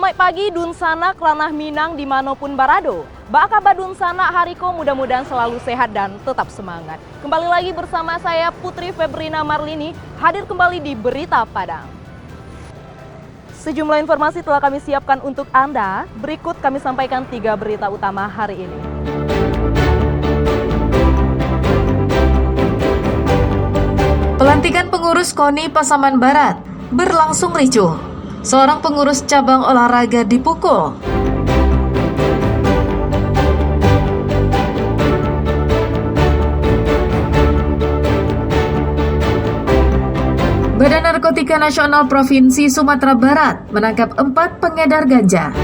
Selamat pagi Dunsana Kranah Minang dimanapun barado. Baka Dunsana Hariko mudah-mudahan selalu sehat dan tetap semangat. Kembali lagi bersama saya Putri Febrina Marlini, hadir kembali di Berita Padang. Sejumlah informasi telah kami siapkan untuk Anda. Berikut kami sampaikan 3 berita utama hari ini. Pelantikan pengurus KONI Pasaman Barat berlangsung ricuh. Seorang pengurus cabang olahraga dipukul. Badan Narkotika Nasional Provinsi Sumatera Barat menangkap 4 pengedar ganja.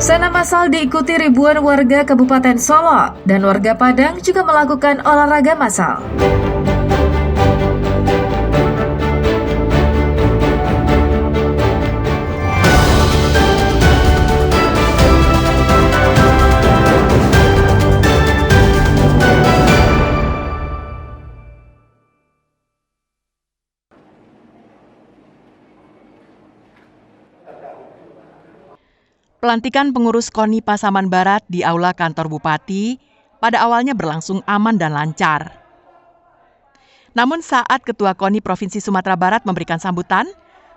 Sana massal diikuti ribuan warga Kabupaten Solo dan warga Padang juga melakukan olahraga massal. Pelantikan pengurus KONI Pasaman Barat di Aula Kantor Bupati pada awalnya berlangsung aman dan lancar. Namun saat Ketua KONI Provinsi Sumatera Barat memberikan sambutan,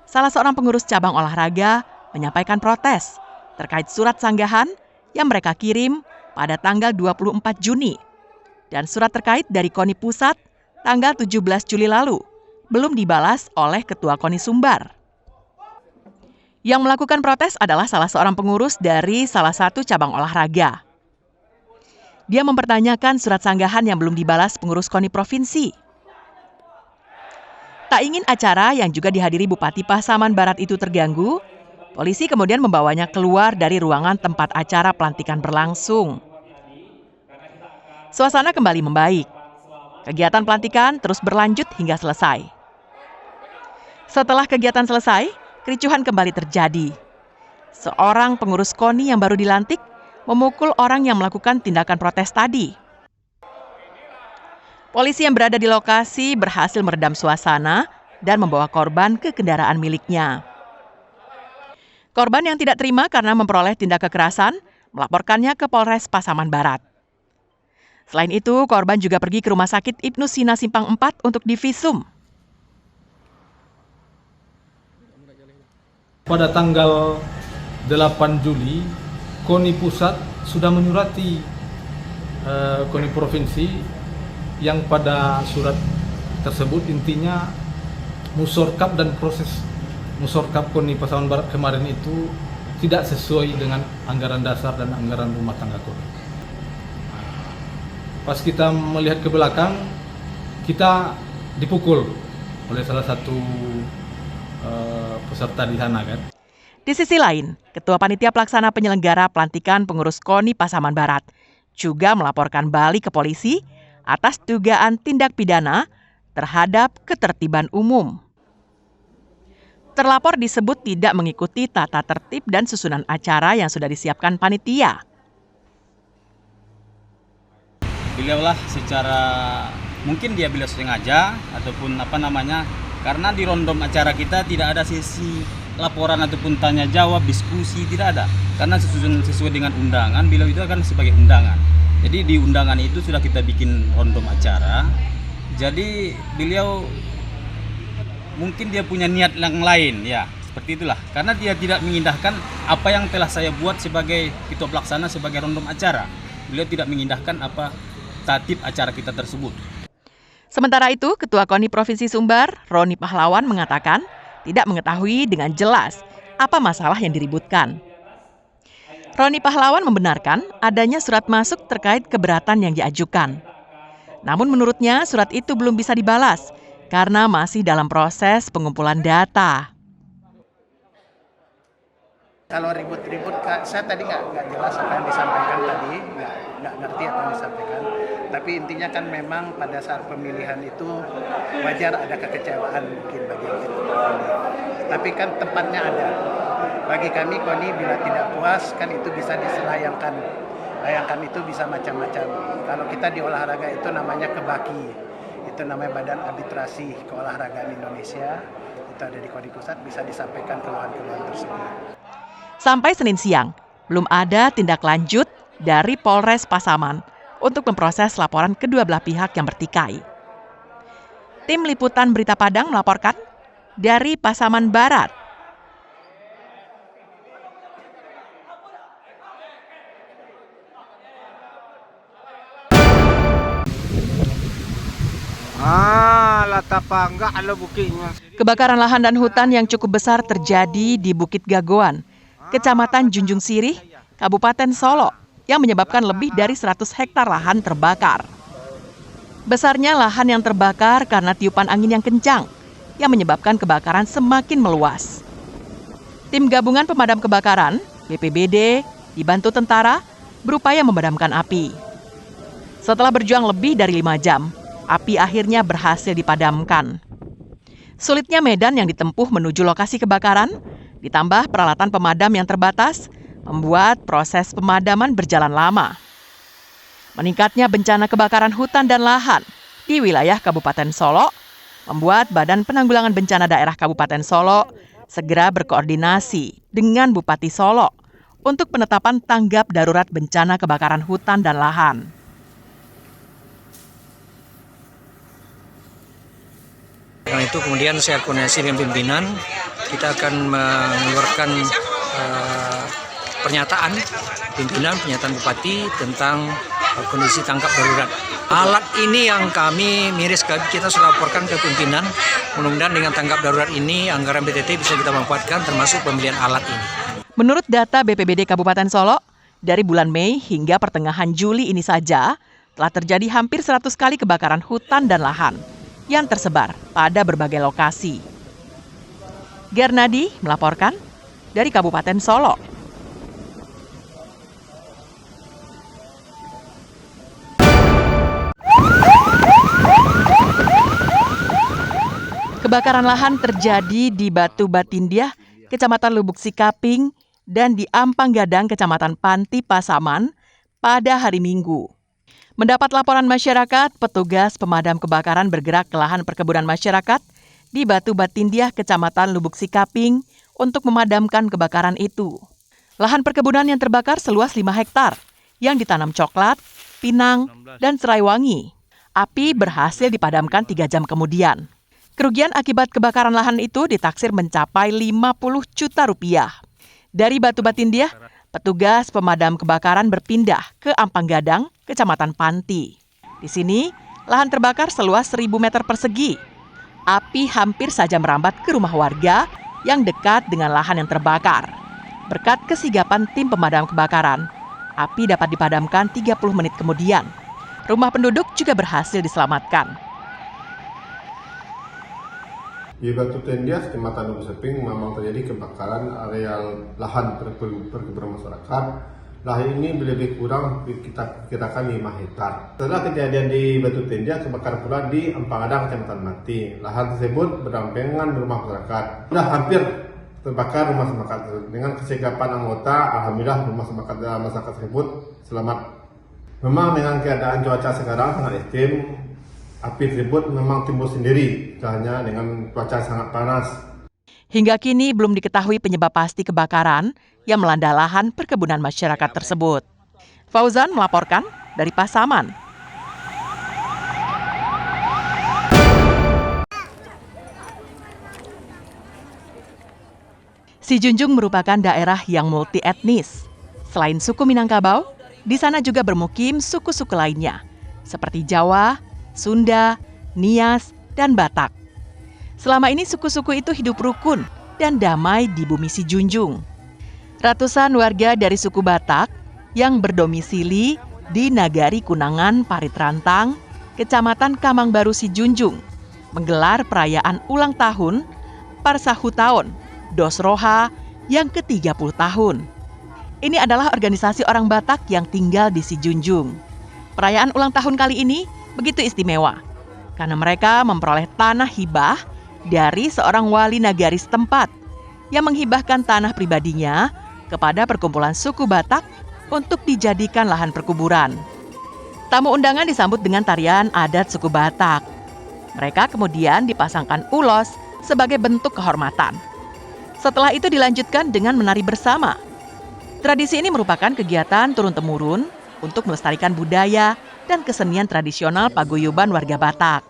salah seorang pengurus cabang olahraga menyampaikan protes terkait surat sanggahan yang mereka kirim pada tanggal 24 Juni dan surat terkait dari KONI Pusat tanggal 17 Juli lalu belum dibalas oleh Ketua KONI Sumbar. Yang melakukan protes adalah salah seorang pengurus dari salah satu cabang olahraga. Dia mempertanyakan surat sanggahan yang belum dibalas pengurus KONI Provinsi. Tak ingin acara yang juga dihadiri Bupati Pasaman Barat itu terganggu, polisi kemudian membawanya keluar dari ruangan tempat acara pelantikan berlangsung. Suasana kembali membaik. Kegiatan pelantikan terus berlanjut hingga selesai. Setelah kegiatan selesai, kericuhan kembali terjadi. Seorang pengurus KONI yang baru dilantik memukul orang yang melakukan tindakan protes tadi. Polisi yang berada di lokasi berhasil meredam suasana dan membawa korban ke kendaraan miliknya. Korban yang tidak terima karena memperoleh tindak kekerasan melaporkannya ke Polres Pasaman Barat. Selain itu, korban juga pergi ke Rumah Sakit Ibnu Sina Simpang 4 untuk divisum. Pada tanggal 8 Juli, KONI Pusat sudah menyurati KONI Provinsi yang pada surat tersebut intinya musorkap dan proses musorkap KONI Pasaman Barat kemarin itu tidak sesuai dengan anggaran dasar dan anggaran rumah tangga KONI. Pas kita melihat ke belakang, kita dipukul oleh salah satu peserta di sana kan. Di sisi lain, Ketua Panitia Pelaksana Penyelenggara Pelantikan Pengurus KONI Pasaman Barat juga melaporkan balik ke polisi atas dugaan tindak pidana terhadap ketertiban umum. Terlapor disebut tidak mengikuti tata tertib dan susunan acara yang sudah disiapkan panitia. Beliaulah secara mungkin dia beliau sengaja ataupun karena di rondom acara kita tidak ada sesi laporan ataupun tanya jawab, diskusi, tidak ada. Karena sesuai dengan undangan, beliau itu akan sebagai undangan. Jadi di undangan itu sudah kita bikin rondom acara. Jadi beliau mungkin dia punya niat yang lain, ya seperti itulah. Karena dia tidak mengindahkan apa yang telah saya buat sebagai ketua pelaksana sebagai rondom acara. Beliau tidak mengindahkan apa tatib acara kita tersebut. Sementara itu, Ketua KONI Provinsi Sumbar, Roni Pahlawan mengatakan tidak mengetahui dengan jelas apa masalah yang diributkan. Roni Pahlawan membenarkan adanya surat masuk terkait keberatan yang diajukan. Namun menurutnya surat itu belum bisa dibalas karena masih dalam proses pengumpulan data. Kalau ribut-ribut, saya tadi nggak jelas apa yang disampaikan tadi, nggak ngerti apa yang disampaikan. Tapi intinya kan memang pada saat pemilihan itu wajar ada kekecewaan mungkin bagi kita. Tapi kan tempatnya ada. Bagi kami KONI bila tidak puas kan itu bisa diselayangkan Bayangkan itu bisa macam-macam. Kalau kita di olahraga itu namanya kebaki. Itu namanya Badan Arbitrasi Keolahragaan Indonesia. Itu ada di Koni Pusat, bisa disampaikan keluhan-keluhan tersebut. Sampai Senin siang, belum ada tindak lanjut dari Polres Pasaman untuk memproses laporan kedua belah pihak yang bertikai. Tim Liputan Berita Padang melaporkan dari Pasaman Barat. Kebakaran lahan dan hutan yang cukup besar terjadi di Bukit Gagoan, Kecamatan Junjung Sirih, Kabupaten Solo, yang menyebabkan lebih dari 100 hektar lahan terbakar. Besarnya lahan yang terbakar karena tiupan angin yang kencang, yang menyebabkan kebakaran semakin meluas. Tim Gabungan Pemadam Kebakaran, BPBD, dibantu tentara, berupaya memadamkan api. Setelah berjuang lebih dari 5 jam, api akhirnya berhasil dipadamkan. Sulitnya medan yang ditempuh menuju lokasi kebakaran, ditambah peralatan pemadam yang terbatas, membuat proses pemadaman berjalan lama. Meningkatnya bencana kebakaran hutan dan lahan di wilayah Kabupaten Solo membuat Badan Penanggulangan Bencana Daerah Kabupaten Solo segera berkoordinasi dengan Bupati Solo untuk penetapan tanggap darurat bencana kebakaran hutan dan lahan. Karena itu kemudian saya koordinasi dengan pimpinan, kita akan mengeluarkan pernyataan Bupati tentang kondisi tanggap darurat. Alat ini yang kami miris, kita sudah laporkan ke pimpinan, mudah-mudahan dengan tanggap darurat ini anggaran BTT bisa kita manfaatkan termasuk pembelian alat ini. Menurut data BPBD Kabupaten Solo, dari bulan Mei hingga pertengahan Juli ini saja telah terjadi hampir 100 kali kebakaran hutan dan lahan yang tersebar pada berbagai lokasi. Gernadi melaporkan dari Kabupaten Solo. Kebakaran lahan terjadi di Batu Batindiah, Kecamatan Lubuk Sikaping, dan di Ampang Gadang, Kecamatan Panti Pasaman pada hari Minggu. Mendapat laporan masyarakat, petugas pemadam kebakaran bergerak ke lahan perkebunan masyarakat di Batu Batindiah, Kecamatan Lubuk Sikaping untuk memadamkan kebakaran itu. Lahan perkebunan yang terbakar seluas 5 hektar yang ditanam coklat, pinang, dan serai wangi. Api berhasil dipadamkan 3 jam kemudian. Kerugian akibat kebakaran lahan itu ditaksir mencapai 50 juta rupiah. Dari Batu Batindiah, petugas pemadam kebakaran berpindah ke Ampang Gadang, Kecamatan Panti. Di sini, lahan terbakar seluas 1.000 meter persegi. Api hampir saja merambat ke rumah warga yang dekat dengan lahan yang terbakar. Berkat kesigapan tim pemadam kebakaran, api dapat dipadamkan 30 menit kemudian. Rumah penduduk juga berhasil diselamatkan. Di Batu Batindiah, Kecamatan Lubuk Sikaping, memang terjadi kebakaran areal lahan perkebunan masyarakat. Lahan ini lebih kurang kita kirakan 5 hektar. Setelah kejadian di Batu Batindiah, kebakaran pula di Ampang Gadang, Kecamatan Mati. Lahan tersebut berdampingan rumah masyarakat. Sudah hampir terbakar rumah masyarakat. Dengan kesigapan anggota, alhamdulillah rumah masyarakat tersebut selamat. Memang dengan keadaan cuaca sekarang sangat ekstrim, api tersebut memang timbul sendiri, hanya dengan cuaca sangat panas. Hingga kini belum diketahui penyebab pasti kebakaran yang melanda lahan perkebunan masyarakat tersebut. Fauzan melaporkan dari Pasaman. Sijunjung merupakan daerah yang multi etnis. Selain suku Minangkabau, di sana juga bermukim suku-suku lainnya, seperti Jawa, Sunda, Nias, dan Batak. Selama ini suku-suku itu hidup rukun dan damai di bumi Sijunjung. Ratusan warga dari suku Batak yang berdomisili di Nagari Kunangan Parit Rantang, Kecamatan Kamangbaru Sijunjung, menggelar perayaan ulang tahun Parsahutaon Dosroha yang ke-30 tahun. Ini adalah organisasi orang Batak yang tinggal di Sijunjung. Perayaan ulang tahun kali ini begitu istimewa, karena mereka memperoleh tanah hibah dari seorang wali nagari setempat yang menghibahkan tanah pribadinya kepada perkumpulan suku Batak untuk dijadikan lahan perkuburan. Tamu undangan disambut dengan tarian adat suku Batak. Mereka kemudian dipasangkan ulos sebagai bentuk kehormatan. Setelah itu dilanjutkan dengan menari bersama. Tradisi ini merupakan kegiatan turun-temurun untuk melestarikan budaya dan kesenian tradisional paguyuban warga Batak.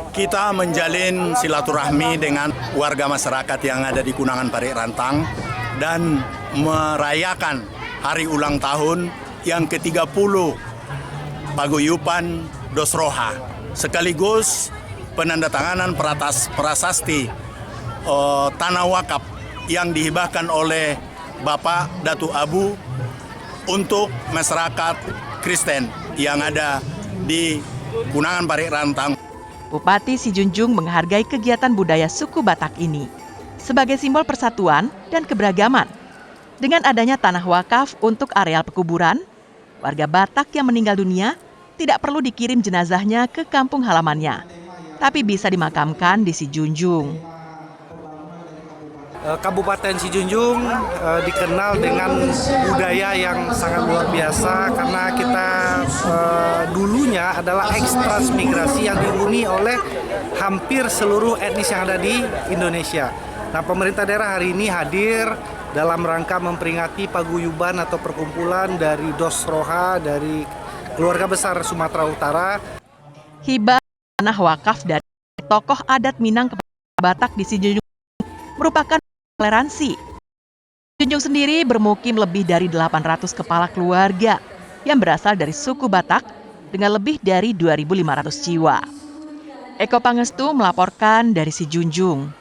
Kita menjalin silaturahmi dengan warga masyarakat yang ada di Kunangan Parik Rantang dan merayakan hari ulang tahun yang ke-30 Paguyuban Dosroha, sekaligus penandatanganan prasasti tanah wakaf yang dihibahkan oleh Bapak Datu Abu untuk masyarakat Kristen yang ada di Kunangan Parik Rantang. Bupati Sijunjung menghargai kegiatan budaya suku Batak ini sebagai simbol persatuan dan keberagaman. Dengan adanya tanah wakaf untuk areal pekuburan, warga Batak yang meninggal dunia tidak perlu dikirim jenazahnya ke kampung halamannya, tapi bisa dimakamkan di Sijunjung. Kabupaten Sijunjung dikenal dengan budaya yang sangat luar biasa karena kita dulunya adalah ekstransmigrasi yang dihuni oleh hampir seluruh etnis yang ada di Indonesia. Nah, pemerintah daerah hari ini hadir dalam rangka memperingati paguyuban atau perkumpulan dari Dosroha dari keluarga besar Sumatera Utara. Hibah tanah wakaf dari tokoh adat Minang kepada Batak di Sijunjung merupakan toleransi. Sijunjung sendiri bermukim lebih dari 800 kepala keluarga yang berasal dari suku Batak dengan lebih dari 2.500 jiwa. Eko Pangestu melaporkan dari Sijunjung.